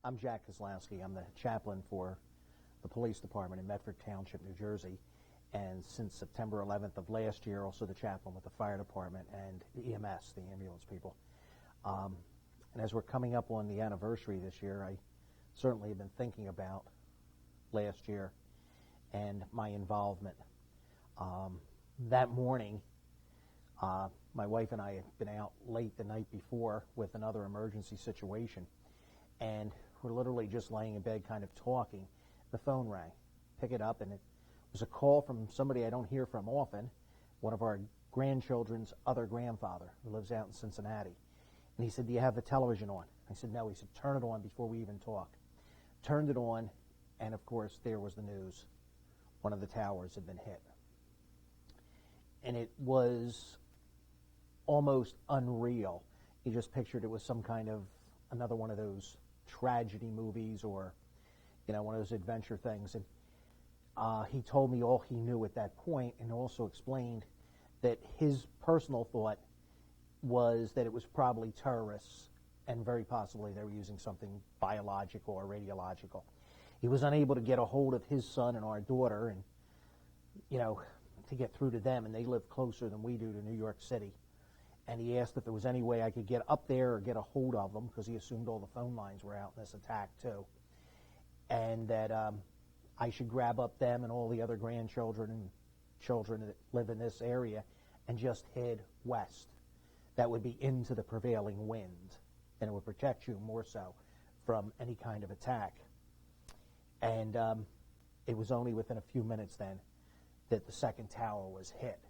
I'm Jack Koslowsky. I'm the chaplain for the police department in Medford Township, New Jersey, and since September 11th of last year, also the chaplain with the fire department and the EMS, the ambulance people. And as we're coming up on the anniversary this year, I certainly have been thinking about last year and my involvement. That morning, my wife and I had been out late the night before with another emergency situation, and we're literally just laying in bed kind of talking. The phone rang. Pick it up, and it was a call from somebody I don't hear from often, one of our grandchildren's other grandfather who lives out in Cincinnati. And he said, "Do you have the television on?" I said, "No." He said, "Turn it on before we even talk." Turned it on, and of course there was the news. One of the towers had been hit. And it was almost unreal. You just pictured it was some kind of another one of those tragedy movies, or one of those adventure things. And he told me all he knew at that point, and also explained that his personal thought was that it was probably terrorists, and very possibly they were using something biological or radiological. He was unable to get a hold of his son and our daughter, and to get through to them, and they live closer than we do to New York City. And he asked if there was any way I could get up there or get a hold of them, because he assumed all the phone lines were out in this attack too, and that I should grab up them and all the other grandchildren and children that live in this area and just head west. That would be into the prevailing wind, and it would protect you more so from any kind of attack. And it was only within a few minutes then that the second tower was hit.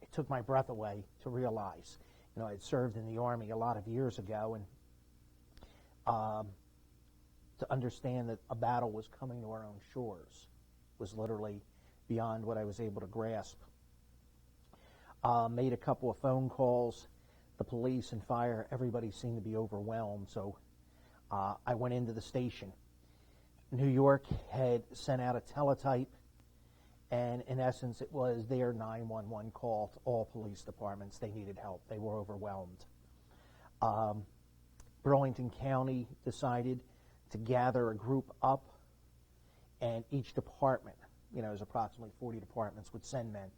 It took my breath away to realize, I'd served in the Army a lot of years ago, and to understand that a battle was coming to our own shores was literally beyond what I was able to grasp. Made a couple of phone calls. The police and fire, everybody seemed to be overwhelmed, so I went into the station. New York had sent out a teletype, and in essence it was their 911 call to all police departments. They needed help. They were overwhelmed. Burlington County decided to gather a group up, and each department, there's approximately 40 departments, would send men.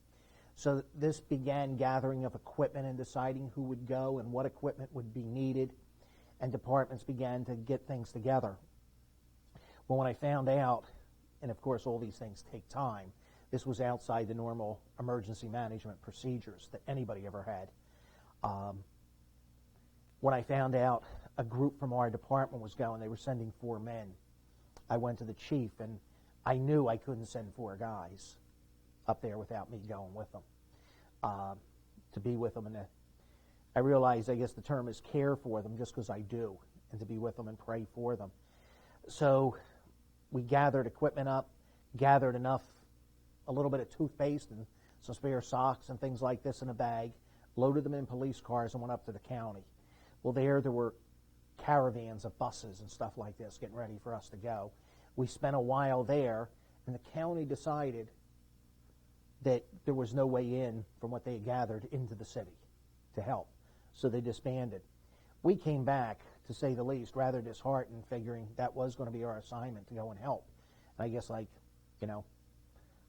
So this began gathering of equipment and deciding who would go and what equipment would be needed, and departments began to get things together. But when I found out, and of course all these things take time, this was outside the normal emergency management procedures that anybody ever had. When I found out a group from our department was going, they were sending 4 men. I went to the chief, and I knew I couldn't send 4 guys up there without me going with them, to be with them. And I realized, I guess the term is care for them, just because I do, and to be with them and pray for them. So we gathered equipment up, gathered a little bit of toothpaste and some spare socks and things like this in a bag, loaded them in police cars, and went up to the county. Well, there were caravans of buses and stuff like this getting ready for us to go. We spent a while there, and the county decided that there was no way in, from what they had gathered, into the city to help. So they disbanded. We came back, to say the least, rather disheartened, figuring that was going to be our assignment, to go and help. And I guess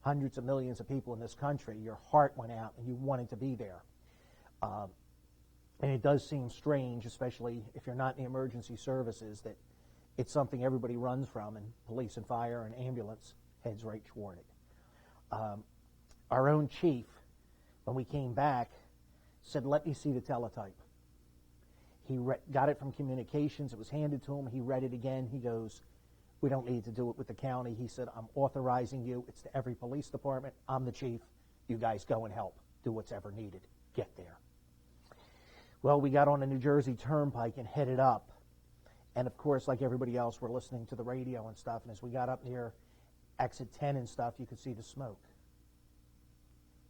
hundreds of millions of people in this country, your heart went out and you wanted to be there. And it does seem strange, especially if you're not in the emergency services, that it's something everybody runs from, and police and fire and ambulance heads right toward it. Our own chief, when we came back, said, "Let me see the teletype." He got it from communications. It was handed to him. He read it again. He goes, "We don't need to do it with the county." He said, "I'm authorizing you. It's to every police department. I'm the chief. You guys go and help. Do what's ever needed. Get there." Well, we got on the New Jersey Turnpike and headed up. And of course, like everybody else, we're listening to the radio and stuff. And as we got up near exit 10 and stuff, you could see the smoke.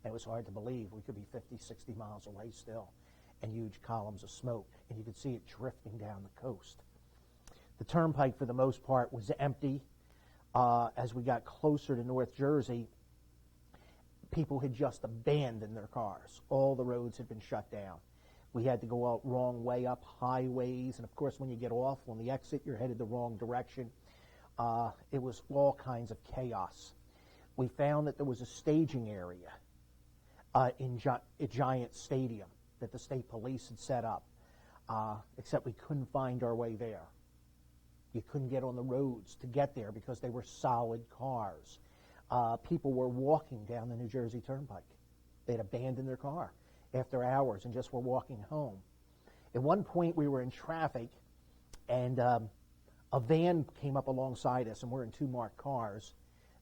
And it was hard to believe. We could be 50, 60 miles away still, and huge columns of smoke. And you could see it drifting down the coast. The turnpike, for the most part, was empty. As we got closer to North Jersey, people had just abandoned their cars. All the roads had been shut down. We had to go out wrong way up highways, and of course when you get off on the exit, you're headed the wrong direction. It was all kinds of chaos. We found that there was a staging area in a giant stadium that the state police had set up, except we couldn't find our way there. You couldn't get on the roads to get there because they were solid cars. People were walking down the New Jersey Turnpike. They'd abandoned their car after hours and just were walking home. At one point, we were in traffic, and a van came up alongside us, and we're in two marked cars,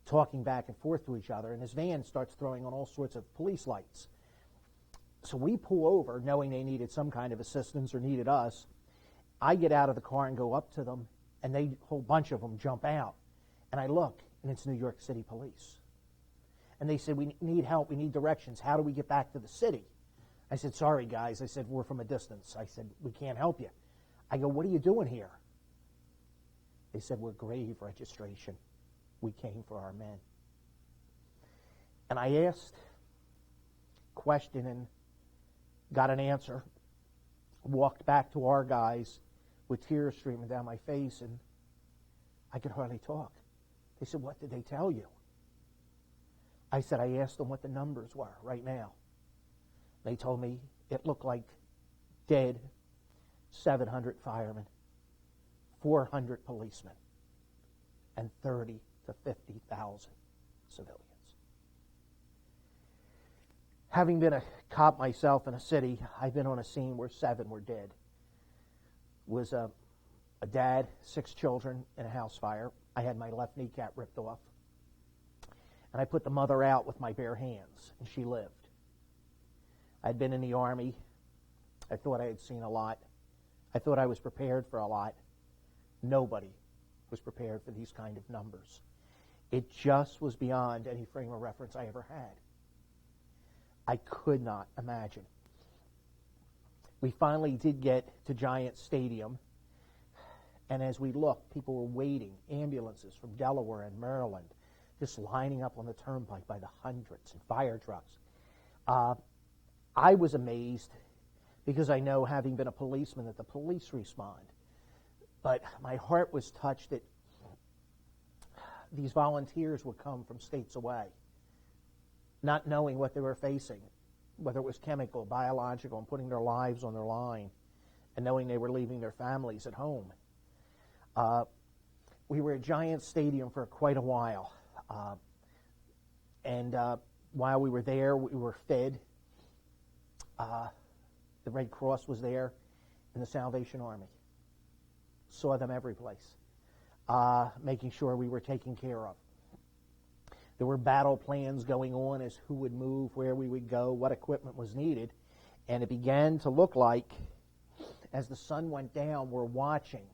talking back and forth to each other, and this van starts throwing on all sorts of police lights. So we pull over, knowing they needed some kind of assistance or needed us. I get out of the car and go up to them, and a whole bunch of them jump out. And I look, and it's New York City police. And they said, we need help, we need directions. How do we get back to the city? I said, sorry, guys. I said, we're from a distance. I said, we can't help you. I go, what are you doing here? They said, we're grave registration. We came for our men. And I asked a question and got an answer. Walked back to our guys with tears streaming down my face, and I could hardly talk. They said, what did they tell you? I said, I asked them what the numbers were right now. They told me it looked like dead 700 firemen, 400 policemen, and 30 to 50,000 civilians. Having been a cop myself in a city, I've been on a scene where 7 were dead. It was a dad, 6 children in a house fire. I had my left kneecap ripped off. And I put the mother out with my bare hands, and she lived. I'd been in the Army. I thought I had seen a lot. I thought I was prepared for a lot. Nobody was prepared for these kind of numbers. It just was beyond any frame of reference I ever had. I could not imagine. We finally did get to Giant Stadium, and as we looked, people were waiting, ambulances from Delaware and Maryland, just lining up on the turnpike by the hundreds, and fire trucks. I was amazed because I know, having been a policeman, that the police respond. But my heart was touched that these volunteers would come from states away, not knowing what they were facing, whether it was chemical, biological, and putting their lives on their line, and knowing they were leaving their families at home. We were at Giant Stadium for quite a while. And while we were there, we were fed. The Red Cross was there, and the Salvation Army. Saw them every place, making sure we were taken care of. There were battle plans going on as who would move, where we would go, what equipment was needed. And it began to look like, as the sun went down, we're watching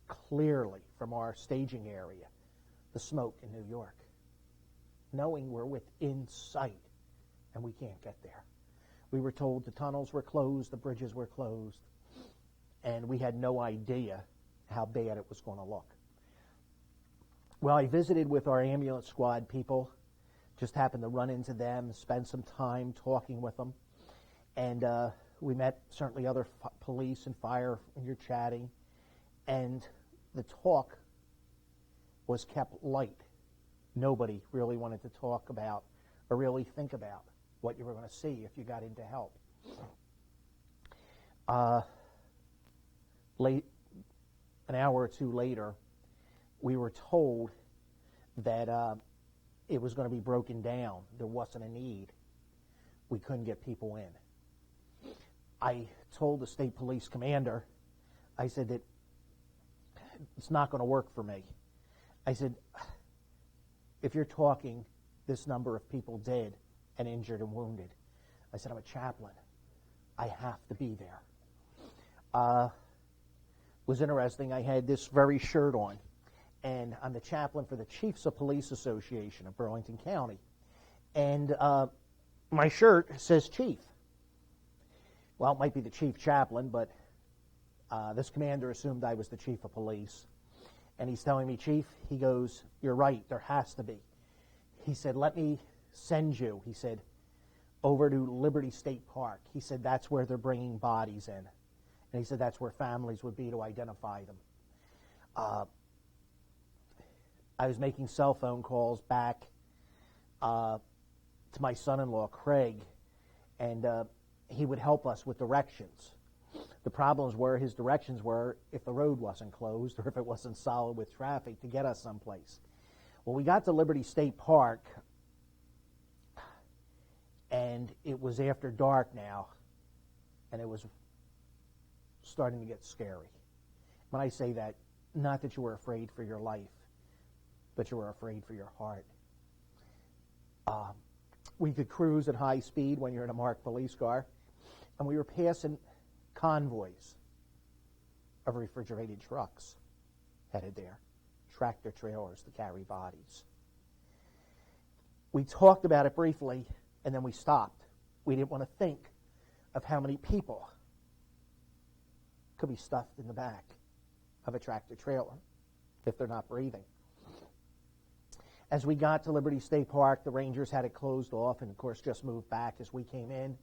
clearly from our staging area the smoke in New York, knowing we're within sight and we can't get there. We were told the tunnels were closed, the bridges were closed, and we had no idea how bad it was going to look. Well, I visited with our ambulance squad people, just happened to run into them, spend some time talking with them, and we met certainly other police and fire, and you're chatting, and the talk was kept light. Nobody really wanted to talk about or really think about what you were going to see if you got into help. An hour or two later, we were told that it was going to be broken down. There wasn't a need. We couldn't get people in. I told the state police commander, I said that it's not going to work for me. I said, if you're talking this number of people dead and injured and wounded, I said, I'm a chaplain. I have to be there. It was interesting. I had this very shirt on, and I'm the chaplain for the Chiefs of Police Association of Burlington County. And my shirt says chief. Well, it might be the chief chaplain, but this commander assumed I was the chief of police. And he's telling me, Chief, he goes, you're right, there has to be. He said, let me send you, he said, over to Liberty State Park. He said that's where they're bringing bodies in. And he said that's where families would be to identify them. I was making cell phone calls back to my son-in-law, Craig, and he would help us with directions. The problems were, his directions were if the road wasn't closed or if it wasn't solid with traffic to get us someplace. Well, we got to Liberty State Park, and it was after dark now, and it was starting to get scary. When I say that, not that you were afraid for your life, but you were afraid for your heart. We could cruise at high speed when you're in a marked police car, and we were passing convoys of refrigerated trucks headed there, tractor trailers to carry bodies. We talked about it briefly, and then we stopped. We didn't want to think of how many people could be stuffed in the back of a tractor trailer if they're not breathing. As we got to Liberty State Park, the Rangers had it closed off and, of course, just moved back as we came in.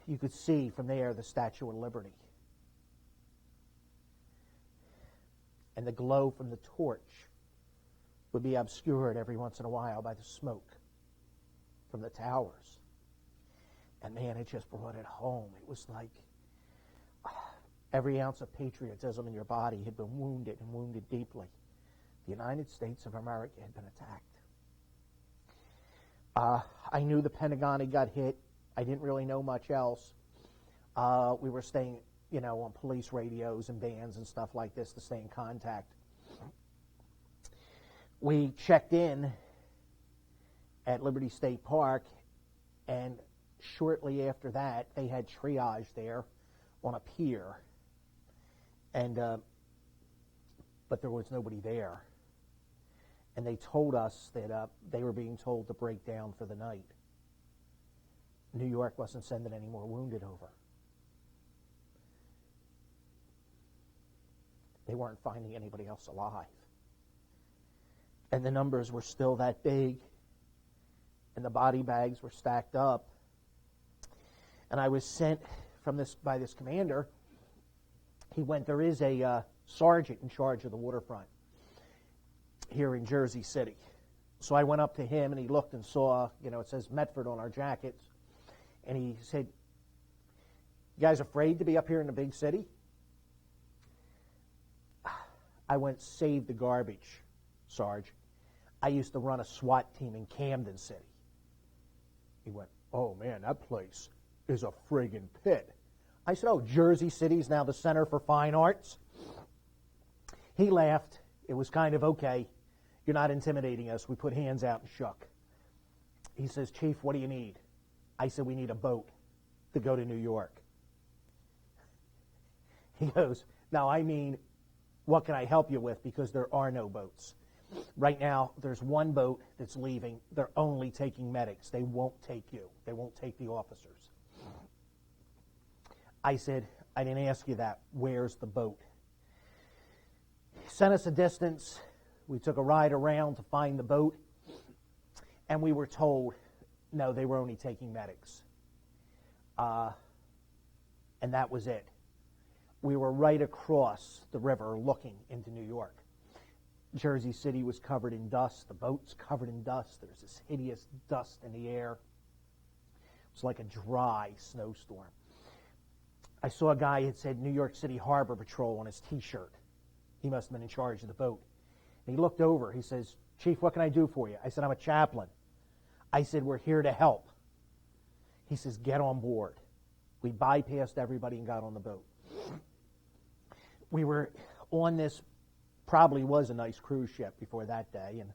You could see from there the Statue of Liberty. And the glow from the torch would be obscured every once in a while by the smoke from the towers. And man, it just brought it home. It was like every ounce of patriotism in your body had been wounded and wounded deeply. The United States of America had been attacked. I knew the Pentagon had got hit. I didn't really know much else. We were staying, on police radios and bands and stuff like this to stay in contact. We checked in at Liberty State Park, and shortly after that, they had triage there on a pier, and but there was nobody there. And they told us that they were being told to break down for the night. New York wasn't sending any more wounded over. They weren't finding anybody else alive. And the numbers were still that big, and the body bags were stacked up. And I was sent by this commander. There is a sergeant in charge of the waterfront here in Jersey City. So I went up to him, and he looked and saw, it says Medford on our jackets. And he said, "You guys afraid to be up here in the big city?" I went, "Save the garbage, Sarge. I used to run a SWAT team in Camden City." He went, "Oh man, that place is a friggin' pit." I said, "Oh, Jersey City's now the Center for Fine Arts?" He laughed. It was kind of, "Okay, you're not intimidating us." We put hands out and shook. He says, "Chief, what do you need?" I said, "We need a boat to go to New York." He goes, "No, I mean, what can I help you with? Because there are no boats. Right now, there's one boat that's leaving. They're only taking medics. They won't take you. They won't take the officers." I said, "I didn't ask you that. Where's the boat?" He sent us a distance. We took a ride around to find the boat, and we were told, no, they were only taking medics. And that was it. We were right across the river looking into New York. Jersey City was covered in dust. The boat's covered in dust. There's this hideous dust in the air. It was like a dry snowstorm. I saw a guy had said New York City Harbor Patrol on his T-shirt. He must have been in charge of the boat. And he looked over. He says, "Chief, what can I do for you?" I said, "I'm a chaplain." I said, "We're here to help." He says, "Get on board." We bypassed everybody and got on the boat. We were on this, probably was a nice cruise ship before that day, and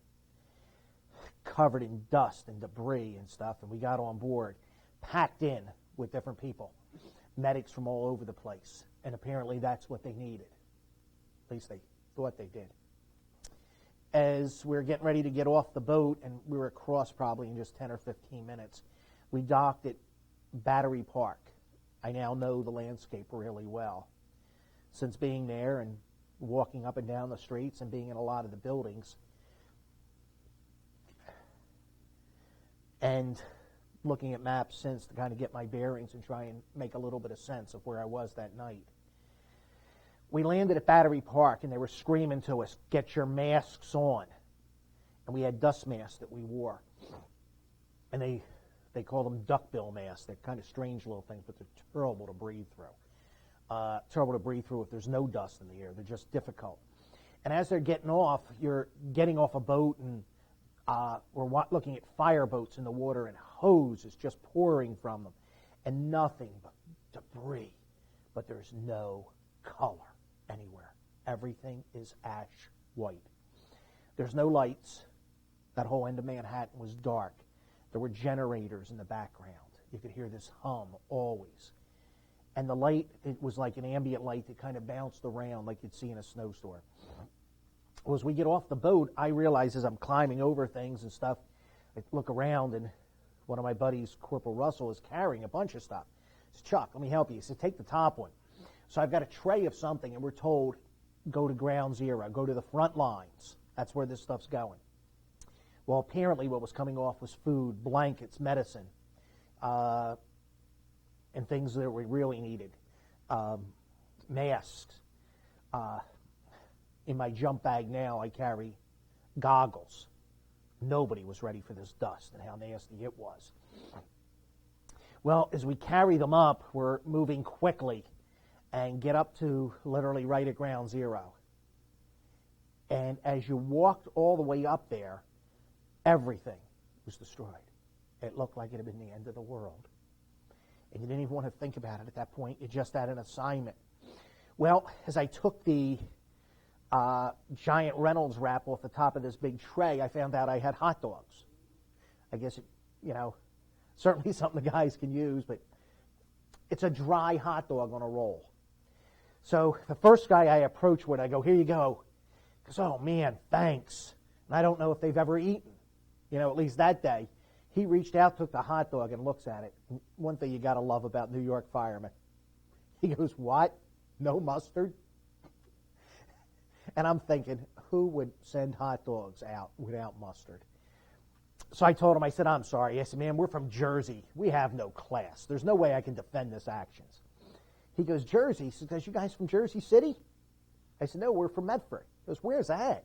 covered in dust and debris and stuff, and we got on board, packed in with different people, medics from all over the place, and apparently that's what they needed. At least they thought they did. As we were getting ready to get off the boat, and we were across probably in just 10 or 15 minutes, we docked at Battery Park. I now know the landscape really well. Since being there and walking up and down the streets and being in a lot of the buildings. And looking at maps since to kind of get my bearings and try and make a little bit of sense of where I was that night. We landed at Battery Park, and they were screaming to us, "Get your masks on." And we had dust masks that we wore. And they call them duckbill masks. They're kind of strange little things, but they're terrible to breathe through. Terrible to breathe through if there's no dust in the air. They're just difficult. And as they're getting off, you're getting off a boat, and we're looking at fireboats in the water, and hose is just pouring from them, and nothing but debris. But there's no color anywhere. Everything is ash white. There's no lights. That whole end of Manhattan was dark. There were generators in the background. You could hear this hum always. And the light, it was like an ambient light that kind of bounced around like you'd see in a snowstorm. Well, as we get off the boat, I realize as I'm climbing over things and stuff, I look around, and one of my buddies, Corporal Russell, is carrying a bunch of stuff. He says, "Chuck, let me help you." He said, "Take the top one." So I've got a tray of something, and we're told, go to ground zero, go to the front lines. That's where this stuff's going. Well, apparently what was coming off was food, blankets, medicine, and things that we really needed. Masks. In my jump bag now, I carry goggles. Nobody was ready for this dust and how nasty it was. Well, as we carry them up, we're moving quickly and get up to literally right at ground zero. And as you walked all the way up there, everything was destroyed. It looked like it had been the end of the world. And you didn't even want to think about it at that point. You just had an assignment. Well, as I took the giant Reynolds wrap off the top of this big tray, I found out I had hot dogs. I guess, certainly something the guys can use, but it's a dry hot dog on a roll. So the first guy I approach with, I go, "Here you go." He goes, "Oh, man, thanks." And I don't know if they've ever eaten, at least that day. He reached out, took the hot dog, and looks at it. And one thing you got to love about New York firemen. He goes, "What? No mustard?" And I'm thinking, who would send hot dogs out without mustard? So I told him, I said, "I'm sorry." I said, "Man, we're from Jersey. We have no class. There's no way I can defend this actions." He goes, "Jersey?" He says, "You guys from Jersey City?" I said, "No, we're from Medford." He goes, "Where's that?"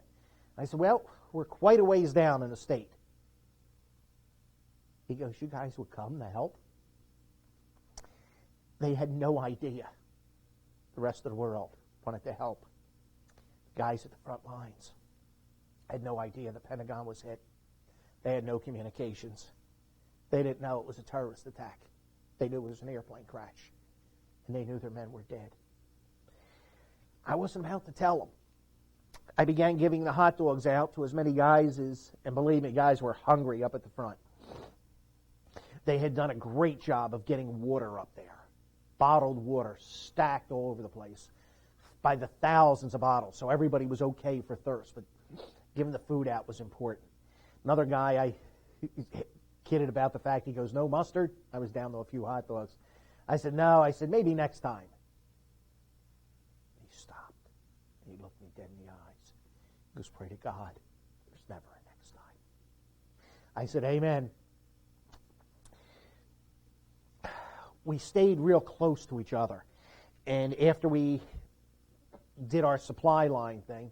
I said, "Well, we're quite a ways down in the state." He goes, "You guys would come to help?" They had no idea the rest of the world wanted to help. Guys at the front lines had no idea the Pentagon was hit. They had no communications. They didn't know it was a terrorist attack. They knew it was an airplane crash. And they knew their men were dead. I wasn't about to tell them. I began giving the hot dogs out to as many guys as, and believe me, guys were hungry up at the front. They had done a great job of getting water up there. Bottled water stacked all over the place by the thousands of bottles. So everybody was okay for thirst, but giving the food out was important. Another guy, I kidded about the fact, he goes, "No mustard?" I was down to a few hot dogs. I said, "No." I said, "Maybe next time." He stopped, and he looked me dead in the eyes. He goes, "Pray to God, there's never a next time." I said, "Amen." We stayed real close to each other. And after we did our supply line thing,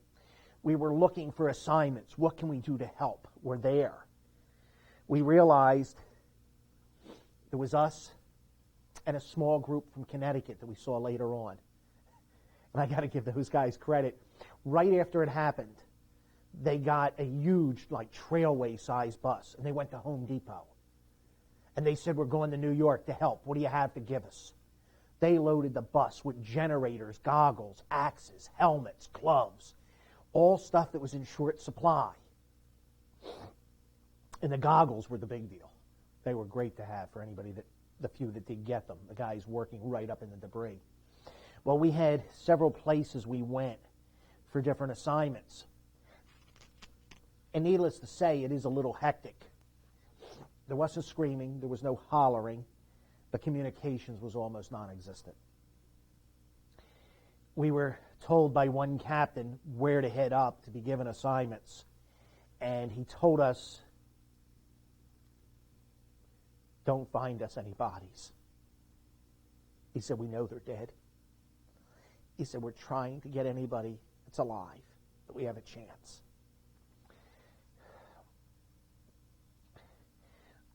we were looking for assignments. What can we do to help? We're there. We realized it was us and a small group from Connecticut that we saw later on. And I got to give those guys credit. Right after it happened, they got a huge, trailway-sized bus, and they went to Home Depot. And they said, "We're going to New York to help. What do you have to give us?" They loaded the bus with generators, goggles, axes, helmets, gloves, all stuff that was in short supply. And the goggles were the big deal. They were great to have for anybody the few that did get them, the guys working right up in the debris. Well, we had several places we went for different assignments. And needless to say, it is a little hectic. There wasn't screaming, there was no hollering, but communications was almost non-existent. We were told by one captain where to head up to be given assignments, and he told us, don't find us any bodies. He said, we know they're dead. He said, we're trying to get anybody that's alive, that we have a chance.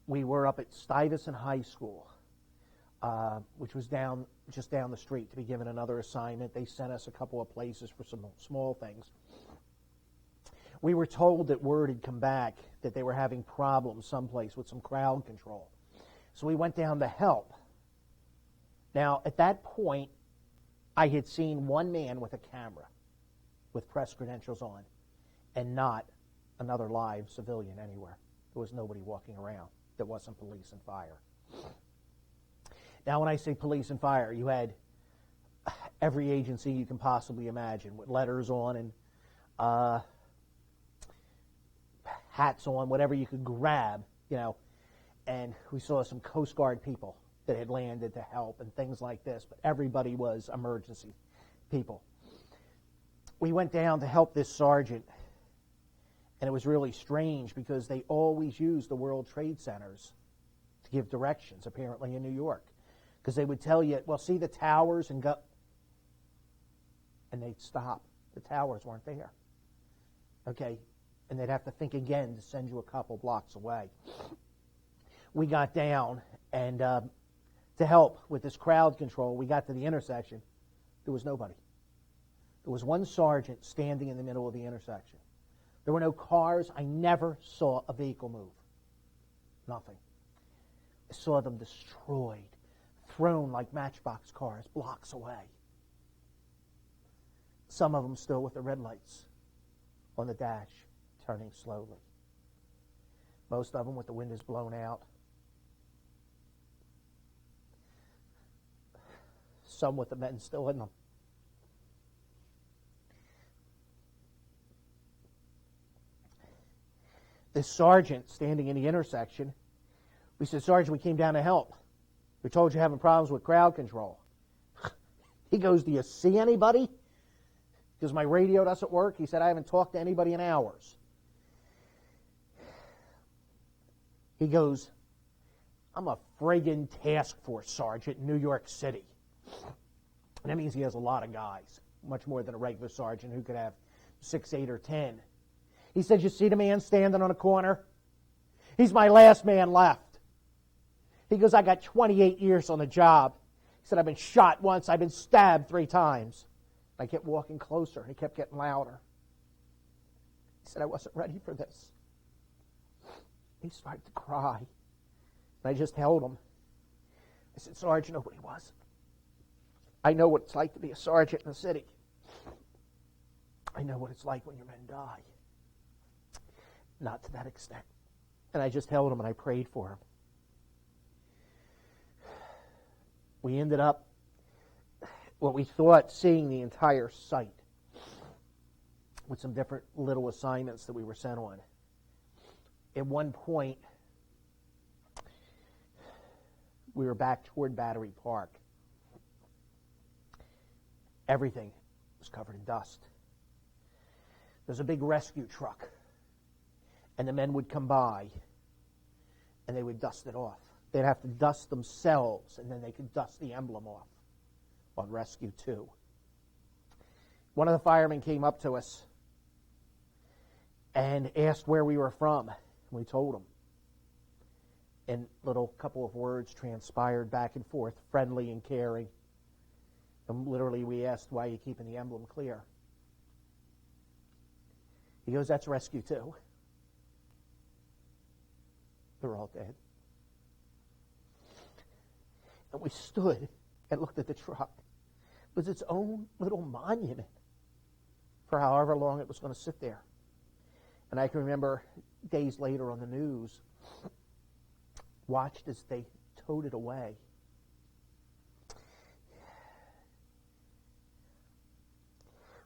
We were up at Stuyvesant High School, which was just down the street, to be given another assignment. They sent us a couple of places for some small things. We were told that word had come back that they were having problems someplace with some crowd control. So we went down to help. Now, at that point, I had seen one man with a camera with press credentials on and not another live civilian anywhere. There was nobody walking around that wasn't police and fire. Now, when I say police and fire, you had every agency you can possibly imagine with letters on and hats on, whatever you could grab, and we saw some Coast Guard people that had landed to help and things like this, but everybody was emergency people. We went down to help this sergeant, and it was really strange because they always used the World Trade Centers to give directions, apparently in New York, because they would tell you, well, see the towers and go, and they'd stop. The towers weren't there. Okay, and they'd have to think again to send you a couple blocks away. We got down, and to help with this crowd control, we got to the intersection. There was nobody. There was one sergeant standing in the middle of the intersection. There were no cars. I never saw a vehicle move. Nothing. I saw them destroyed, thrown like matchbox cars blocks away. Some of them still with the red lights on the dash, turning slowly. Most of them with the windows blown out. Some with the men still in them. This sergeant standing in the intersection, we said, Sergeant, we came down to help. We told you having problems with crowd control. He goes, do you see anybody? Because my radio doesn't work. He said, I haven't talked to anybody in hours. He goes, I'm a friggin' task force sergeant in New York City. And that means he has a lot of guys, much more than a regular sergeant who could have 6, 8, or 10. He said, you see the man standing on a corner? He's my last man left. He goes, I got 28 years on the job. He said, I've been shot once. I've been stabbed 3 times. I kept walking closer, and he kept getting louder. He said, I wasn't ready for this. He started to cry. And I just held him. I said, Sergeant, nobody was. I know what it's like to be a sergeant in the city. I know what it's like when your men die. Not to that extent. And I just held him and I prayed for him. We ended up, what we thought, seeing the entire site with some different little assignments that we were sent on. At one point, we were back toward Battery Park. Everything was covered in dust. There's a big rescue truck, and the men would come by, and they would dust it off. They'd have to dust themselves, and then they could dust the emblem off on Rescue 2. One of the firemen came up to us and asked where we were from. We told him. And little couple of words transpired back and forth, friendly and caring. And literally we asked, why are you keeping the emblem clear? He goes, that's Rescue 2. They're all dead. And we stood and looked at the truck. It was its own little monument for however long it was going to sit there. And I can remember days later on the news, watched as they towed it away.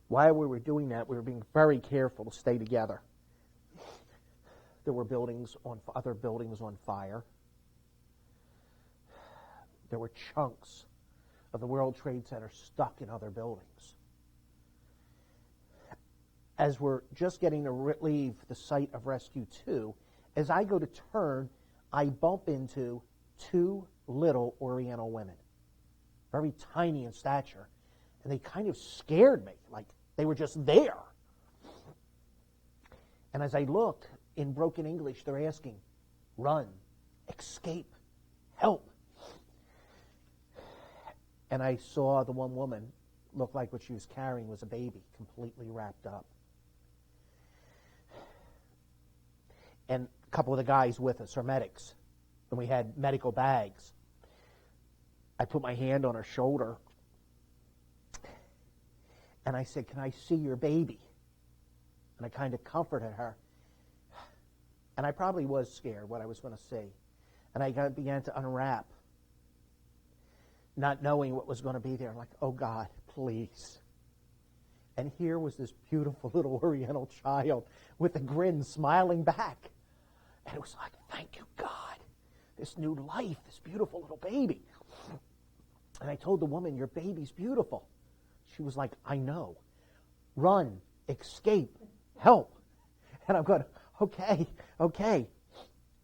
While we were doing that, we were being very careful to stay together. There were other buildings on fire. There were chunks of the World Trade Center stuck in other buildings. As we're just getting to leave the site of Rescue 2, as I go to turn, I bump into two little Oriental women, very tiny in stature, and they kind of scared me, like they were just there. And as I looked, in broken English, they're asking, run, escape, help. And I saw the one woman looked like what she was carrying was a baby, completely wrapped up. And a couple of the guys with us are medics, and we had medical bags. I put my hand on her shoulder, and I said, can I see your baby? And I kind of comforted her. And I probably was scared what I was going to see. And I began to unwrap, not knowing what was going to be there. I'm like, oh God, please. And here was this beautiful little Oriental child with a grin smiling back. And it was like, thank you, God. This new life, this beautiful little baby. And I told the woman, your baby's beautiful. She was like, I know. Run, escape, help. And I'm going, okay.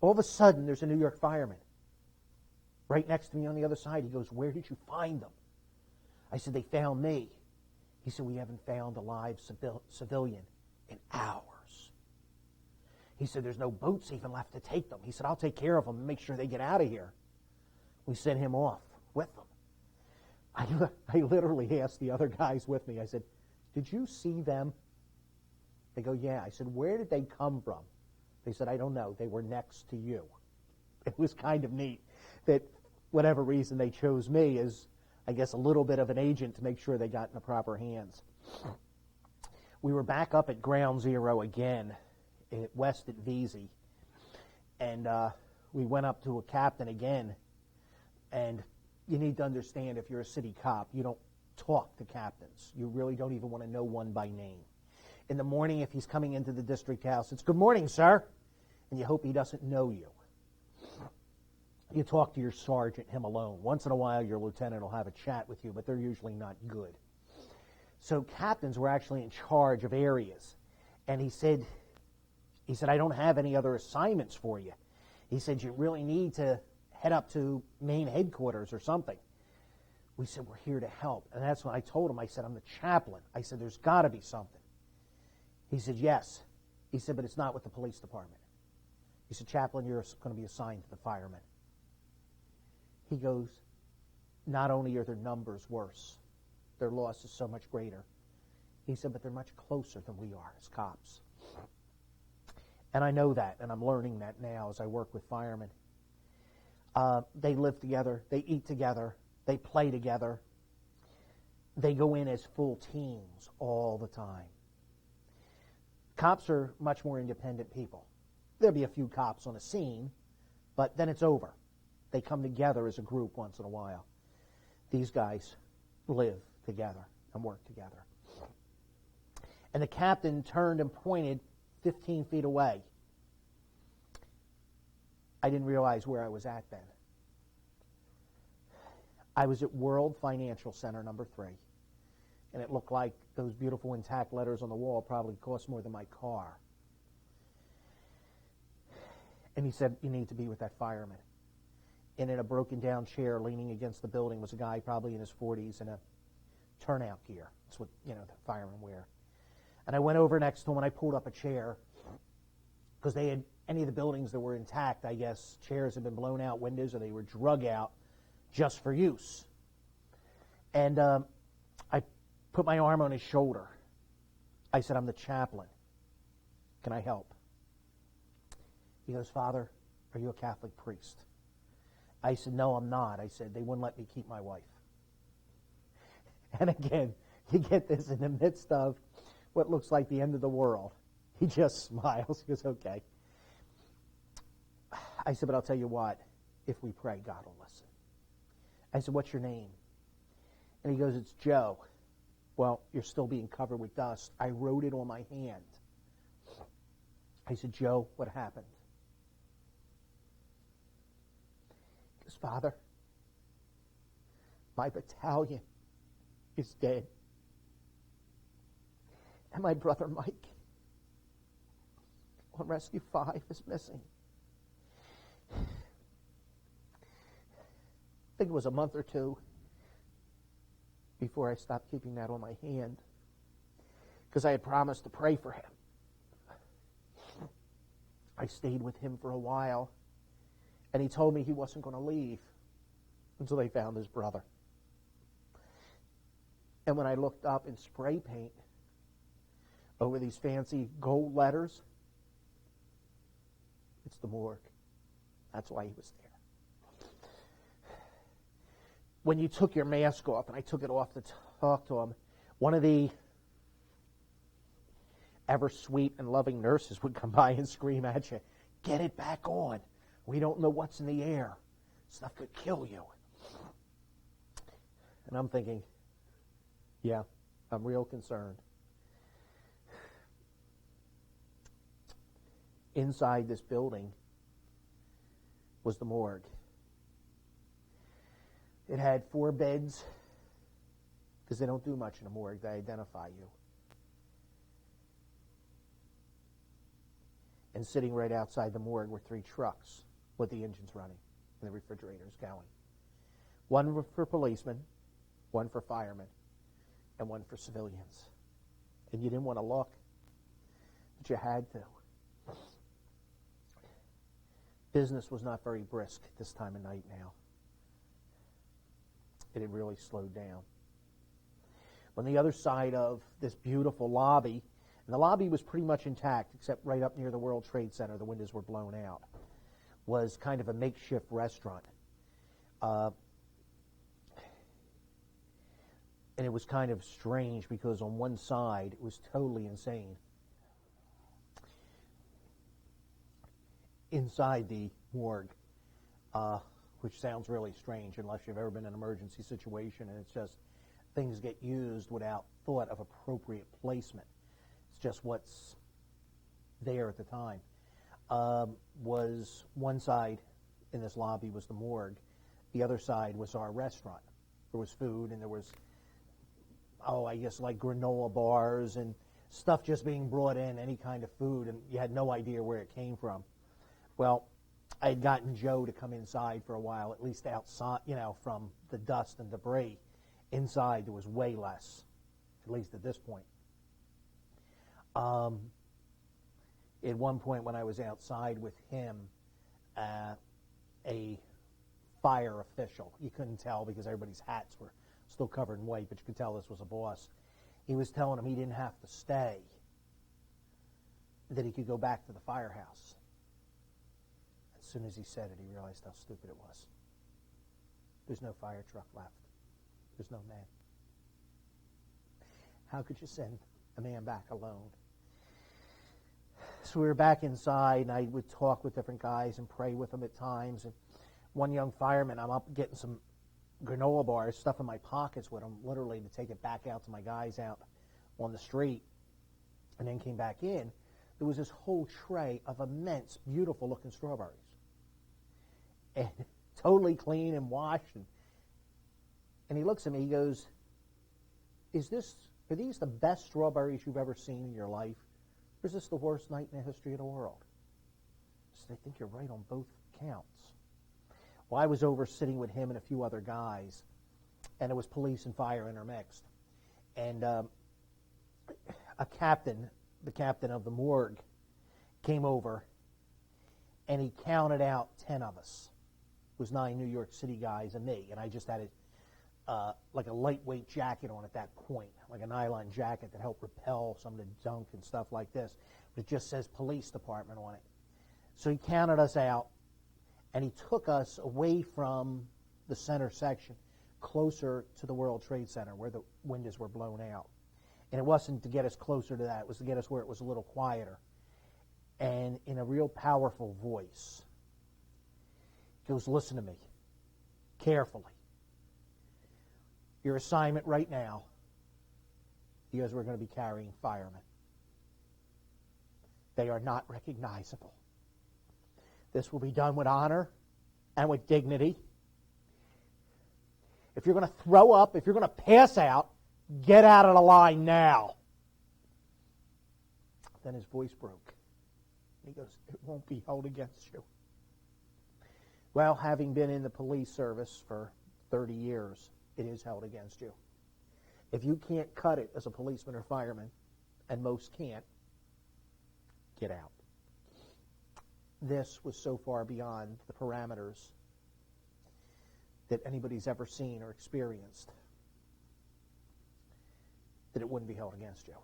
All of a sudden, there's a New York fireman right next to me on the other side. He goes, where did you find them? I said, they found me. He said, we haven't found a live civilian in hours. He said, there's no boats even left to take them. He said, I'll take care of them and make sure they get out of here. We sent him off with them. I literally asked the other guys with me, I said, did you see them? They go, yeah. I said, where did they come from? They said, I don't know. They were next to you. It was kind of neat that whatever reason they chose me as, I guess, a little bit of an agent to make sure they got in the proper hands. We were back up at Ground Zero again, west at Vesey, and we went up to a captain again, and you need to understand, if you're a city cop, you don't talk to captains. You really don't even want to know one by name. In the morning, if he's coming into the district house, it's good morning, sir, and you hope he doesn't know you. You talk to your sergeant, him alone. Once in a while, your lieutenant will have a chat with you, but they're usually not good. So captains were actually in charge of areas, and he said, I don't have any other assignments for you. He said, you really need to head up to main headquarters or something. We said, we're here to help. And that's when I told him, I said, I'm the chaplain. I said, there's got to be something. He said, yes. He said, but it's not with the police department. He said, chaplain, you're going to be assigned to the firemen. He goes, not only are their numbers worse, their loss is so much greater. He said, but they're much closer than we are as cops. And I know that, and I'm learning that now as I work with firemen. They live together, they eat together, they play together. They go in as full teams all the time. Cops are much more independent people. There'll be a few cops on a scene, but then it's over. They come together as a group once in a while. These guys live together and work together. And the captain turned and pointed 15 feet away. I didn't realize where I was at then. I was at World Financial Center number 3. And it looked like those beautiful intact letters on the wall probably cost more than my car. And he said, you need to be with that fireman. And in a broken down chair leaning against the building was a guy probably in his 40s in a turnout gear. That's what, the firemen wear. And I went over next to him and I pulled up a chair because they had, any of the buildings that were intact, I guess, chairs had been blown out windows or they were drug out just for use. And I put my arm on his shoulder. I said, I'm the chaplain. Can I help? He goes, Father, are you a Catholic priest? I said, no, I'm not. I said, they wouldn't let me keep my wife. And again, you get this in the midst of what looks like the end of the world. He just smiles. He goes, okay. I said, but I'll tell you what, if we pray, God will listen. I said, what's your name? And he goes, it's Joe. Well, you're still being covered with dust. I wrote it on my hand. I said, Joe, what happened? He goes, Father, my battalion is dead. And my brother Mike on Rescue 5 is missing. think it was a month or two before I stopped keeping that on my hand, because I had promised to pray for him. I stayed with him for a while, and he told me he wasn't going to leave until they found his brother. And when I looked up in spray paint over these fancy gold letters, it's the morgue. That's why he was there. When you took your mask off, and I took it off to talk to him, one of the ever sweet and loving nurses would come by and scream at you, "Get it back on. We don't know what's in the air. Stuff could kill you." And I'm thinking, yeah, I'm real concerned. Inside this building was the morgue. It had 4 beds, because they don't do much in a morgue. They identify you. And sitting right outside the morgue were 3 trucks with the engines running and the refrigerators going. One for policemen, one for firemen, and one for civilians. And you didn't want to look, but you had to. Business was not very brisk this time of night now. It had really slowed down. On the other side of this beautiful lobby, and the lobby was pretty much intact, except right up near the World Trade Center, the windows were blown out, was kind of a makeshift restaurant. And it was kind of strange because on one side it was totally insane. Inside the morgue, which sounds really strange unless you've ever been in an emergency situation, and it's just things get used without thought of appropriate placement. It's just what's there at the time. Was one side in this lobby was the morgue. The other side was our restaurant. There was food, and there was, I guess like granola bars and stuff just being brought in, any kind of food, and you had no idea where it came from. Well, I had gotten Joe to come inside for a while, at least outside, from the dust and debris. Inside there was way less, at least at this point. At one point when I was outside with him, a fire official, you couldn't tell because everybody's hats were still covered in white, but you could tell this was a boss. He was telling him he didn't have to stay, that he could go back to the firehouse. As soon as he said it, he realized how stupid it was. There's no fire truck left. There's no man. How could you send a man back alone? So we were back inside, and I would talk with different guys and pray with them at times. And one young fireman, I'm up getting some granola bars, stuff in my pockets with them, literally to take it back out to my guys out on the street, and then came back in. There was this whole tray of immense, beautiful-looking strawberries. And totally clean and washed. And he looks at me, he goes, are these the best strawberries you've ever seen in your life? Or is this the worst night in the history of the world? I said, I think you're right on both counts. Well, I was over sitting with him and a few other guys, and it was police and fire intermixed. And the captain of the morgue came over, and he counted out 10 of us. It was 9 New York City guys and me, and I just had like a lightweight jacket on at that point, like a nylon jacket that helped repel some of the junk and stuff like this. But it just says police department on it. So he counted us out, and he took us away from the center section, closer to the World Trade Center where the windows were blown out. And it wasn't to get us closer to that, it was to get us where it was a little quieter. And in a real powerful voice, he goes, listen to me carefully. Your assignment right now, because we're going to be carrying firemen. They are not recognizable. This will be done with honor and with dignity. If you're going to throw up, if you're going to pass out, get out of the line now. Then his voice broke. He goes, it won't be held against you. Well, having been in the police service for 30 years, it is held against you. If you can't cut it as a policeman or fireman, and most can't, get out. This was so far beyond the parameters that anybody's ever seen or experienced that it wouldn't be held against you.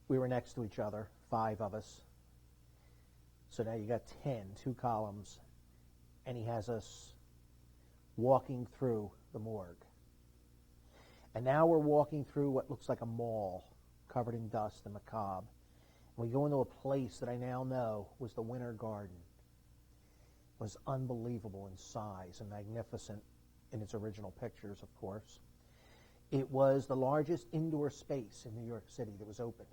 We were next to each other, 5 of us. So now you got 10, 2 columns, and he has us walking through the morgue. And now we're walking through what looks like a mall covered in dust and macabre. And we go into a place that I now know was the Winter Garden. It was unbelievable in size and magnificent in its original pictures, of course. It was the largest indoor space in New York City that was open.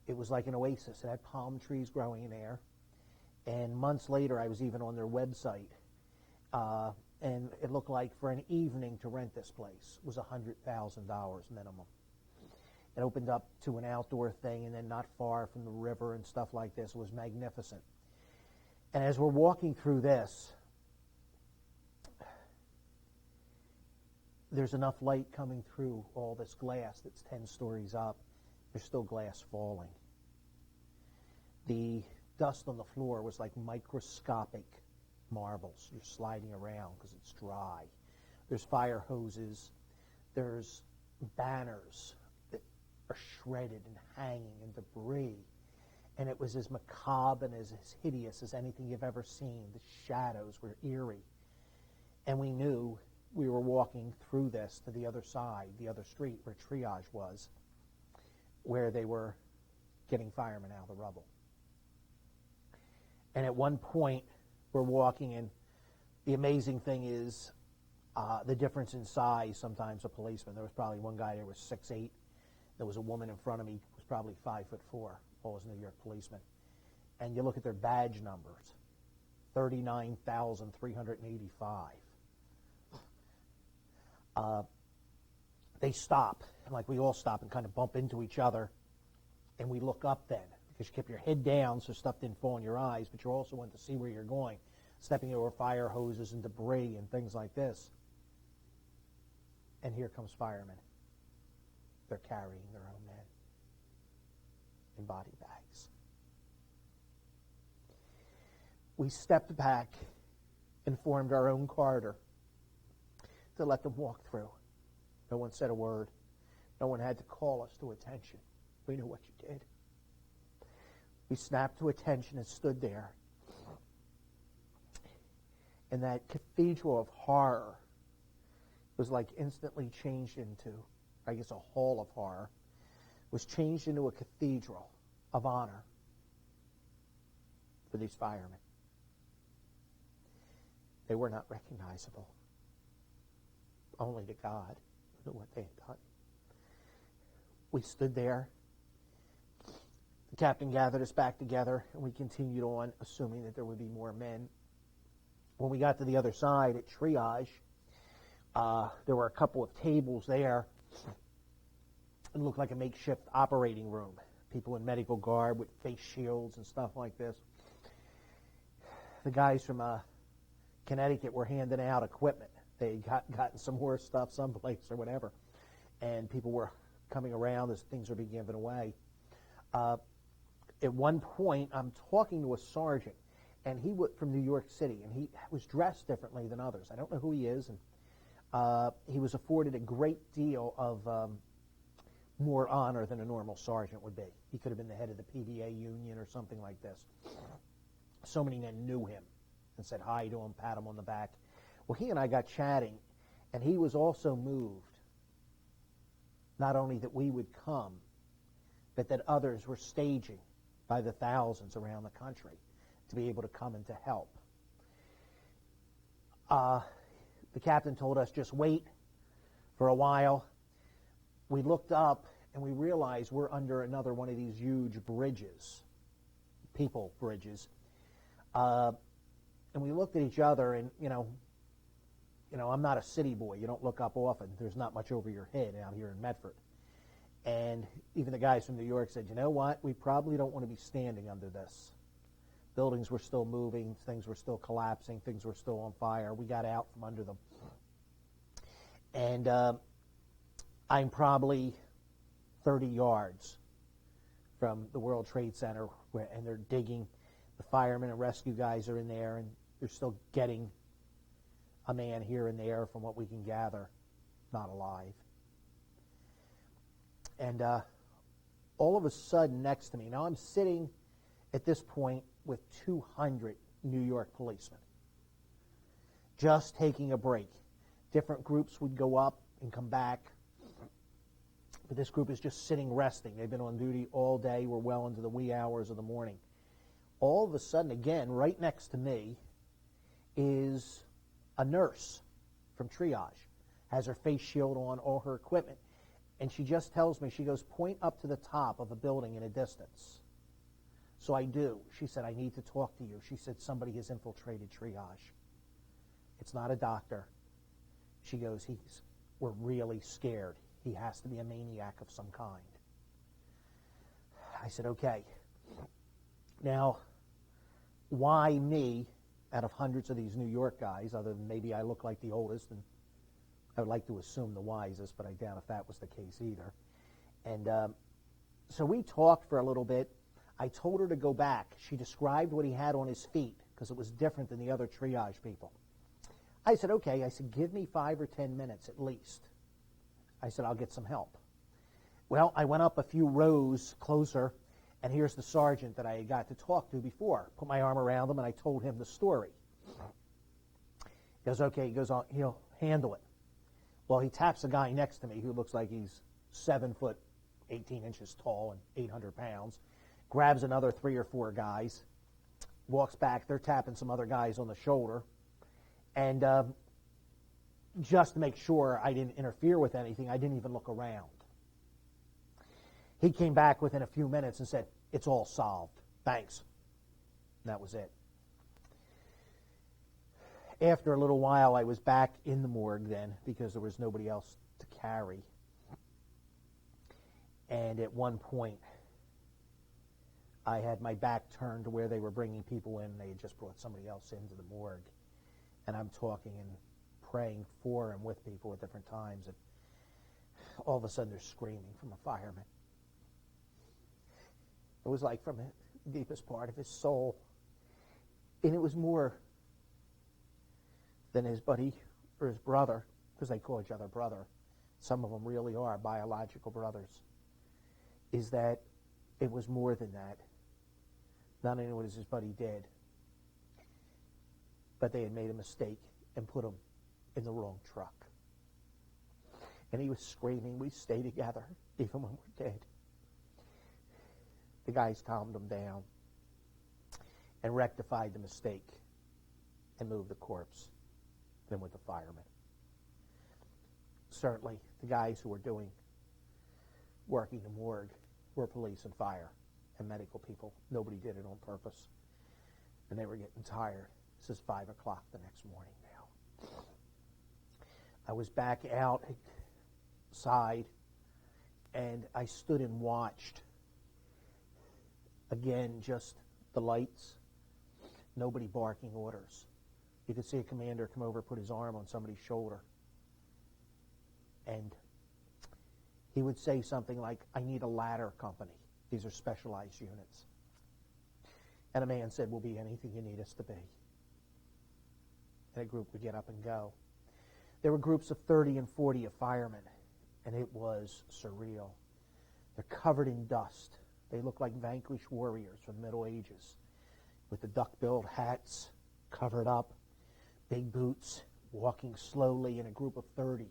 It was like an oasis. It had palm trees growing in there. And months later, I was even on their website. And it looked like for an evening to rent this place was $100,000 minimum. It opened up to an outdoor thing, and then not far from the river and stuff like this. It was magnificent. And as we're walking through this, there's enough light coming through all this glass that's 10 stories up. There's still glass falling. The dust on the floor was like microscopic marbles. You're sliding around because it's dry. There's fire hoses. There's banners that are shredded and hanging and debris. And it was as macabre and as hideous as anything you've ever seen. The shadows were eerie. And we knew we were walking through this to the other side, the other street where triage was, where they were getting firemen out of the rubble. And at one point, we're walking, and the amazing thing is the difference in size sometimes of policemen. There was probably one guy there was 6'8". There was a woman in front of me who was probably 5'4", all was New York policemen. And you look at their badge numbers, 39,385. They stop, and like we all stop and kind of bump into each other, and we look up then, because you kept your head down so stuff didn't fall in your eyes, but you also wanted to see where you're going, stepping over fire hoses and debris and things like this. And here comes firemen. They're carrying their own men in body bags. We stepped back and formed our own corridor to let them walk through. No one said a word. No one had to call us to attention. We knew what you did. We snapped to attention and stood there. And that cathedral of horror was like instantly changed into, I guess, a hall of horror, was changed into a cathedral of honor for these firemen. They were not recognizable. Only to God who knew what they had done. We stood there. The captain gathered us back together, and we continued on, assuming that there would be more men. When we got to the other side at triage, there were a couple of tables there. It looked like a makeshift operating room. People in medical garb with face shields and stuff like this. The guys from Connecticut were handing out equipment. They gotten some more stuff someplace or whatever. And people were coming around as things were being given away. At one point, I'm talking to a sergeant, and he was from New York City, and he was dressed differently than others. I don't know who he is, and he was afforded a great deal of more honor than a normal sergeant would be. He could have been the head of the PBA union or something like this. So many men knew him and said hi to him, pat him on the back. Well, he and I got chatting, and he was also moved, not only that we would come, but that others were staging by the thousands around the country to be able to come and to help. The captain told us, just wait for a while. We looked up, and we realized we're under another one of these huge bridges, people bridges. And we looked at each other, and, you know, I'm not a city boy. You don't look up often. There's not much over your head out here in Medford. And even the guys from New York said, you know what? We probably don't want to be standing under this. Buildings were still moving, things were still collapsing, things were still on fire. We got out from under them. And I'm probably 30 yards from the World Trade Center, and they're digging. The firemen and rescue guys are in there, and they're still getting a man here and there, from what we can gather, not alive. And all of a sudden, next to me, now I'm sitting at this point with 200 New York policemen, just taking a break. Different groups would go up and come back, but this group is just sitting resting. They've been on duty all day. We're well into the wee hours of the morning. All of a sudden, again, right next to me is a nurse from triage, has her face shield on, all her equipment, and she just tells me, she goes, point up to the top of a building in a distance. So I do. She said, I need to talk to you. She said, somebody has infiltrated triage. It's not a doctor. She goes, we're really scared. He has to be a maniac of some kind. I said, okay. Now, why me out of hundreds of these New York guys, other than maybe I look like the oldest, and I would like to assume the wisest, but I doubt if that was the case either. And so we talked for a little bit. I told her to go back. She described what he had on his feet, because it was different than the other triage people. I said, okay. I said, give me 5 or 10 minutes at least. I said, I'll get some help. Well, I went up a few rows closer, and here's the sergeant that I got to talk to before. Put my arm around him, and I told him the story. He goes, okay. He goes, he'll handle it. Well, he taps a guy next to me who looks like he's 7 foot, 18 inches tall and 800 pounds, grabs another 3 or 4 guys, walks back. They're tapping some other guys on the shoulder. And just to make sure I didn't interfere with anything, I didn't even look around. He came back within a few minutes and said, it's all solved. Thanks. And that was it. After a little while, I was back in the morgue then, because there was nobody else to carry. And at one point, I had my back turned to where they were bringing people in. They had just brought somebody else into the morgue. And I'm talking and praying for and with people at different times. And all of a sudden, they're screaming from a fireman. It was like from the deepest part of his soul. And it was more than his buddy or his brother, because they call each other brother. Some of them really are biological brothers. Is that it was more than that. Not only was his buddy dead, but they had made a mistake and put him in the wrong truck. And he was screaming, we stay together, even when we're dead. The guys calmed him down and rectified the mistake and moved the corpse. Then with the firemen. Certainly, the guys who were working the morgue were police and fire and medical people. Nobody did it on purpose. And they were getting tired. This is 5 o'clock the next morning now. I was back outside, and I stood and watched. Again, just the lights. Nobody barking orders. You could see a commander come over, put his arm on somebody's shoulder. And he would say something like, I need a ladder company. These are specialized units. And a man said, we'll be anything you need us to be. And a group would get up and go. There were groups of 30 and 40 of firemen, and it was surreal. They're covered in dust. They look like vanquished warriors from the Middle Ages, with the duck-billed hats covered up, big boots, walking slowly in a group of 30.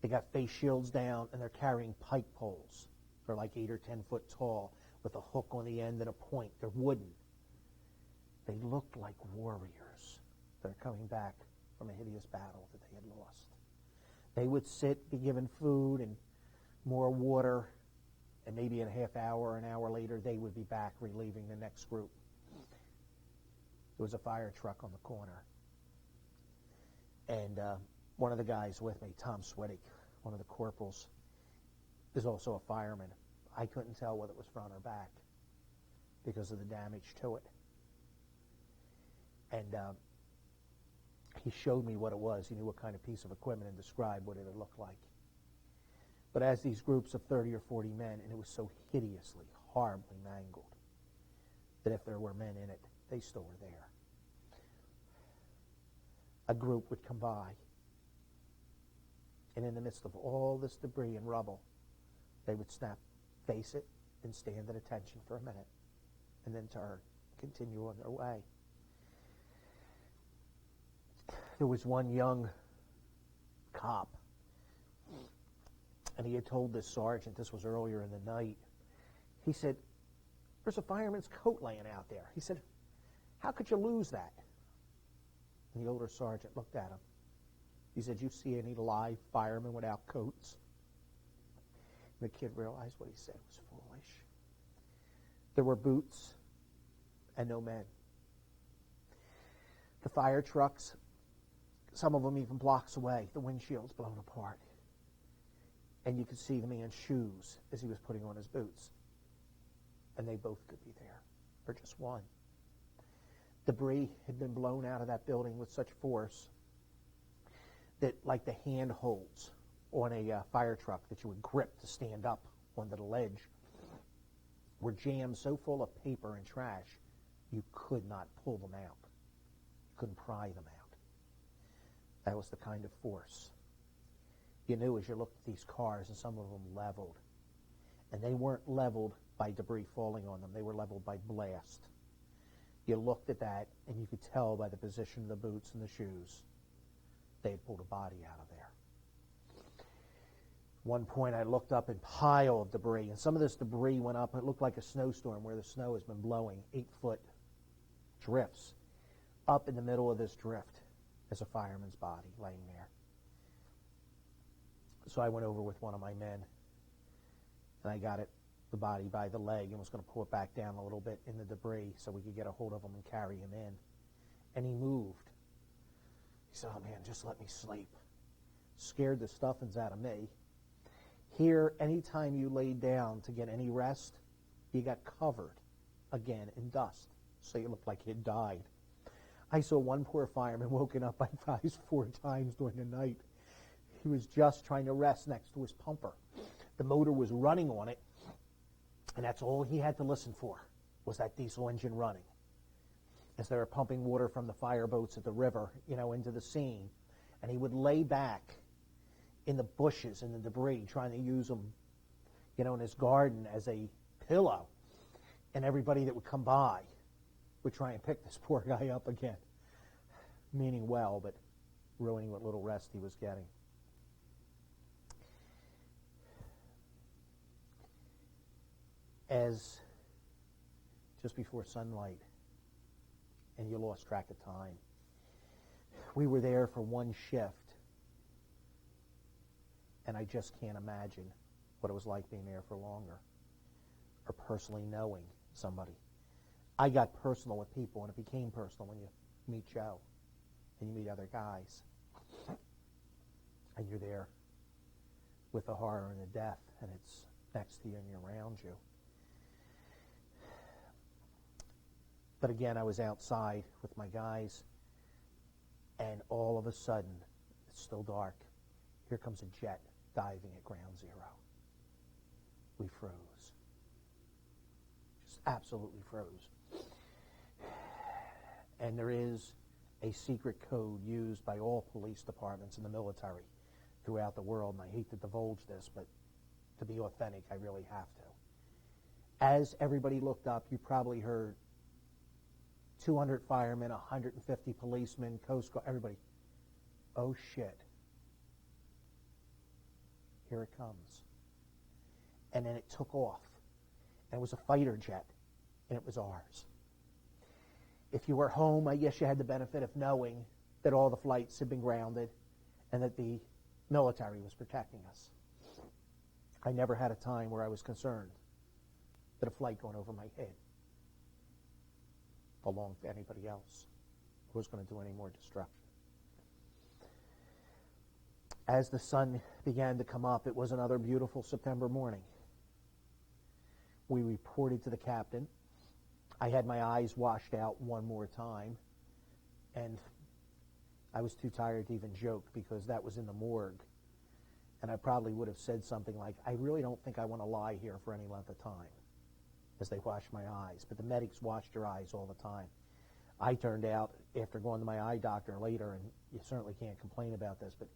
They got face shields down, and they're carrying pike poles. They're like 8 or 10 foot tall, with a hook on the end and a point. They're wooden. They looked like warriors that are coming back from a hideous battle that they had lost. They would sit, be given food and more water, and maybe in a half hour or an hour later, they would be back relieving the next group. There was a fire truck on the corner. And one of the guys with me, Tom Swedick, one of the corporals, is also a fireman. I couldn't tell whether it was front or back. because of the damage to it. And he showed me what it was. He knew what kind of piece of equipment and described what it would look like. But as these groups of 30 or 40 men, and it was so hideously, horribly mangled, that if there were men in it, they still were there. A group would come by, and in the midst of all this debris and rubble, they would snap, face it, and stand at attention for a minute, and then turn, continue on their way. There was one young cop, and he had told this sergeant, this was earlier in the night, he said, "There's a fireman's coat laying out there." He said, "How could you lose that?" And the older sergeant looked at him. He said, "You see any live firemen without coats?" And the kid realized what he said was foolish. There were boots and no men. The fire trucks, some of them even blocks away, the windshield's blown apart. And you could see the man's shoes as he was putting on his boots. And they both could be there, or just one. Debris had been blown out of that building with such force that, like the handholds on a fire truck that you would grip to stand up onto the ledge, were jammed so full of paper and trash, you could not pull them out. You couldn't pry them out. That was the kind of force. You knew as you looked at these cars, and some of them leveled. And they weren't leveled by debris falling on them. They were leveled by blast. You looked at that, and you could tell by the position of the boots and the shoes, they had pulled a body out of there. One point I looked up and pile of debris, and some of this debris went up. It looked like a snowstorm where the snow has been blowing, 8-foot drifts. Up in the middle of this drift is a fireman's body laying there. So I went over with one of my men, and I got the body by the leg and was going to pull it back down a little bit in the debris so we could get a hold of him and carry him in. And he moved. He said, "Oh, man, just let me sleep." Scared the stuffings out of me. Here, anytime you laid down to get any rest, you got covered again in dust, so you looked like you'd died. I saw one poor fireman woken up by 4 times during the night. He was just trying to rest next to his pumper. The motor was running on it, and that's all he had to listen for, was that diesel engine running. As they were pumping water from the fireboats at the river, into the scene, and he would lay back in the bushes and the debris, trying to use them, in his garden as a pillow, and everybody that would come by would try and pick this poor guy up again, meaning well, but ruining what little rest he was getting. As just before sunlight, and you lost track of time, we were there for one shift, and I just can't imagine what it was like being there for longer, or personally knowing somebody. I got personal with people, and it became personal when you meet Joe, and you meet other guys, and you're there with the horror and the death, and it's next to you and around you. But again, I was outside with my guys, and all of a sudden, it's still dark. Here comes a jet diving at ground zero. We froze. Just absolutely froze. And there is a secret code used by all police departments in the military throughout the world, and I hate to divulge this, but to be authentic, I really have to. As everybody looked up, you probably heard 200 firemen, 150 policemen, Coast Guard, everybody. Oh, shit. Here it comes. And then it took off. And it was a fighter jet, and it was ours. If you were home, I guess you had the benefit of knowing that all the flights had been grounded and that the military was protecting us. I never had a time where I was concerned that a flight going over my head belonged to anybody else who was going to do any more destruction. As the sun began to come up, it was another beautiful September morning. We reported to the captain, I had my eyes washed out one more time, and I was too tired to even joke because that was in the morgue. And I probably would have said something like, I really don't think I want to lie here for any length of time, as they washed my eyes. But the medics washed your eyes all the time. I turned out, after going to my eye doctor later, and you certainly can't complain about this, but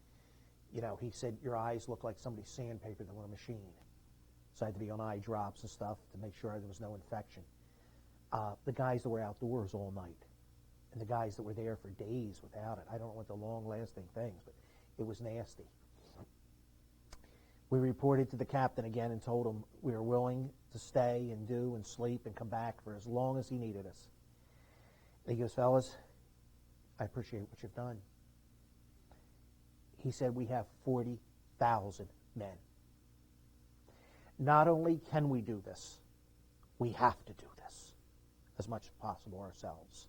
he said, your eyes look like somebody sandpapered them on a machine. So I had to be on eye drops and stuff to make sure there was no infection. The guys that were outdoors all night, and the guys that were there for days without it, I don't know what the long-lasting things, but it was nasty. We reported to the captain again and told him we were willing to stay and do and sleep and come back for as long as he needed us. And he goes, fellas, I appreciate what you've done. He said, we have 40,000 men. Not only can we do this, we have to do this as much as possible ourselves.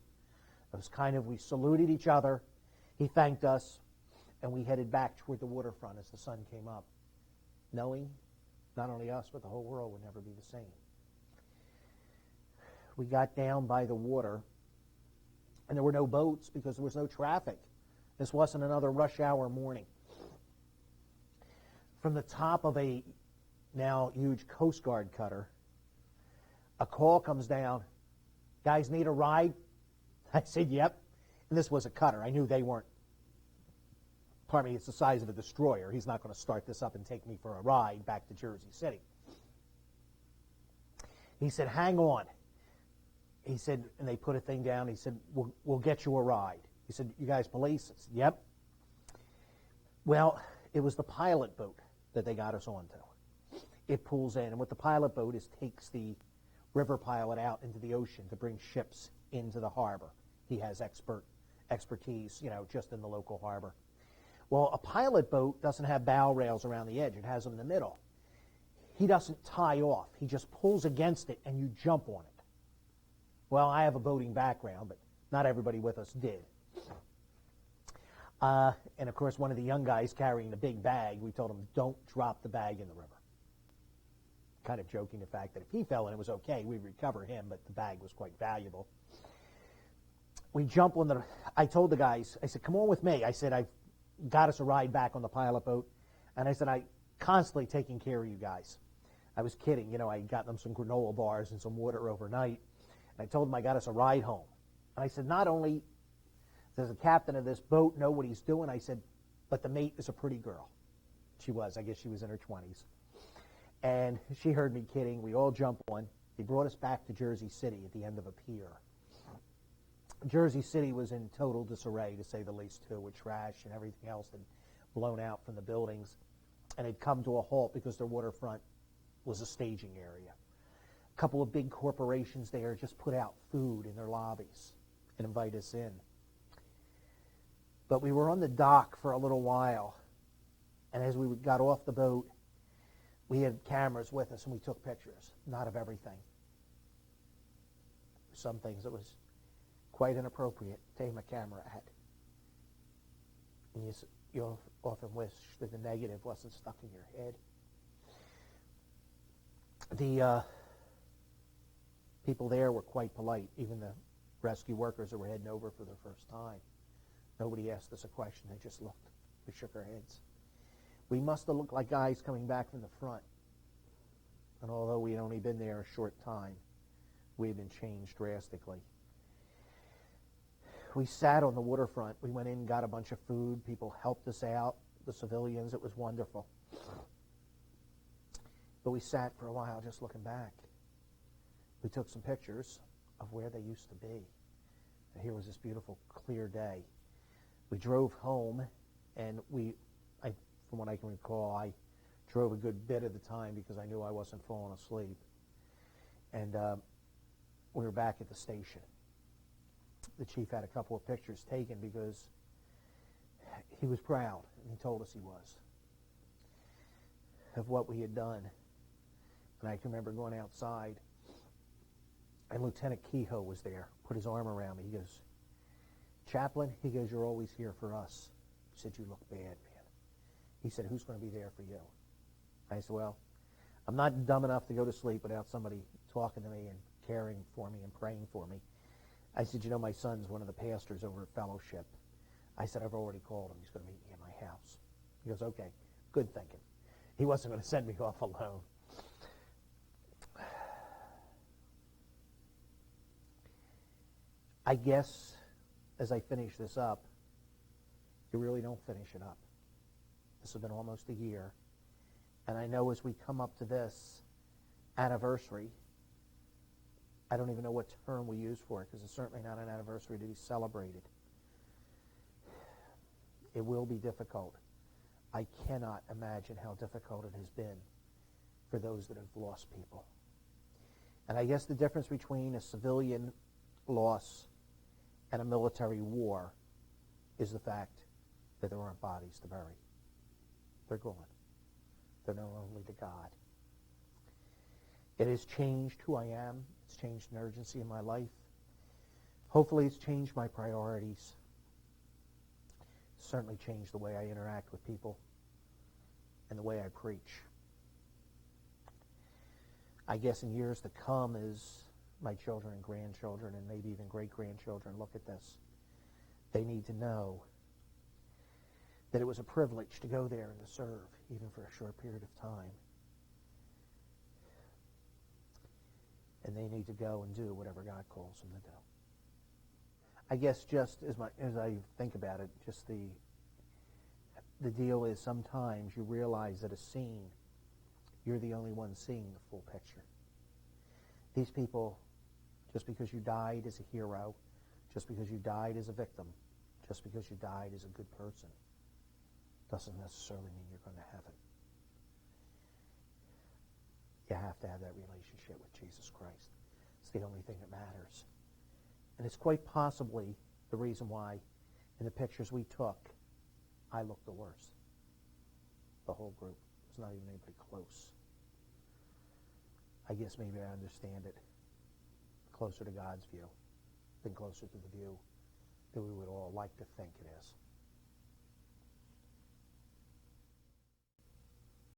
It was we saluted each other, he thanked us, and we headed back toward the waterfront as the sun came up, knowing not only us, but the whole world would never be the same. We got down by the water, and there were no boats because there was no traffic. This wasn't another rush hour morning. From the top of a now huge Coast Guard cutter, a call comes down, guys need a ride? I said, yep. And this was a cutter. I knew they weren't, pardon me, it's the size of a destroyer. He's not going to start this up and take me for a ride back to Jersey City. He said, hang on. He said, and they put a thing down. He said, we'll get you a ride. He said, you guys police? I said, yep. Well, it was the pilot boat that they got us onto. It pulls in, and what the pilot boat is takes the river pilot out into the ocean to bring ships into the harbor. He has expertise, just in the local harbor. Well, a pilot boat doesn't have bow rails around the edge. It has them in the middle. He doesn't tie off. He just pulls against it, and you jump on it. Well, I have a boating background, but not everybody with us did. And, of course, one of the young guys carrying the big bag, we told him, don't drop the bag in the river. Kind of joking the fact that if he fell in, it was okay. We'd recover him, but the bag was quite valuable. We jump on I told the guys, I said, come on with me. I said, I've got us a ride back on the pilot boat. And I said, I'm constantly taking care of you guys. I was kidding. I got them some granola bars and some water overnight. And I told them I got us a ride home. And I said, not only does the captain of this boat know what he's doing, I said, but the mate is a pretty girl. She was. I guess she was in her 20s. And she heard me kidding. We all jumped on. He brought us back to Jersey City at the end of a pier. Jersey City was in total disarray, to say the least, too, with trash and everything else had blown out from the buildings. And had come to a halt because their waterfront was a staging area. A couple of big corporations there just put out food in their lobbies and invite us in. But we were on the dock for a little while, and as we got off the boat, we had cameras with us, and we took pictures, not of everything. Some things it was quite inappropriate to aim a camera at. And you often wish that the negative wasn't stuck in your head. The people there were quite polite, even the rescue workers that were heading over for the first time. Nobody asked us a question. They just looked. We shook our heads. We must have looked like guys coming back from the front. And although we had only been there a short time, we had been changed drastically. We sat on the waterfront. We went in and got a bunch of food. People helped us out, the civilians. It was wonderful. But we sat for a while just looking back. We took some pictures of where they used to be. And here was this beautiful, clear day. We drove home, and from what I can recall, I drove a good bit of the time because I knew I wasn't falling asleep. And we were back at the station. The chief had a couple of pictures taken because he was proud, and he told us he was, of what we had done. And I can remember going outside, and Lieutenant Kehoe was there, put his arm around me. He goes, Chaplain, he goes, you're always here for us. He said, you look bad, man. He said, who's going to be there for you? I said, well, I'm not dumb enough to go to sleep without somebody talking to me and caring for me and praying for me. I said, my son's one of the pastors over at Fellowship. I said, I've already called him. He's going to meet me at my house. He goes, okay, good thinking. He wasn't going to send me off alone. I guess as I finish this up, you really don't finish it up. This has been almost a year. And I know as we come up to this anniversary, I don't even know what term we use for it, because it's certainly not an anniversary to be celebrated. It will be difficult. I cannot imagine how difficult it has been for those that have lost people. And I guess the difference between a civilian loss and a military war is the fact that there aren't bodies to bury. They're gone. They're known only to God. It has changed who I am. It's changed an urgency in my life. Hopefully it's changed my priorities. It's certainly changed the way I interact with people and the way I preach. I guess in years to come, as my children and grandchildren and maybe even great-grandchildren look at this, they need to know that it was a privilege to go there and to serve, even for a short period of time. And they need to go and do whatever God calls them to do. I guess just as I think about it, just the deal is sometimes you realize that a scene, you're the only one seeing the full picture. These people, just because you died as a hero, just because you died as a victim, just because you died as a good person, doesn't necessarily mean you're going to heaven. You have to have that relationship with Jesus Christ. It's the only thing that matters. And it's quite possibly the reason why in the pictures we took, I looked the worst. The whole group was not even anybody close. I guess maybe I understand it closer to God's view than closer to the view that we would all like to think it is.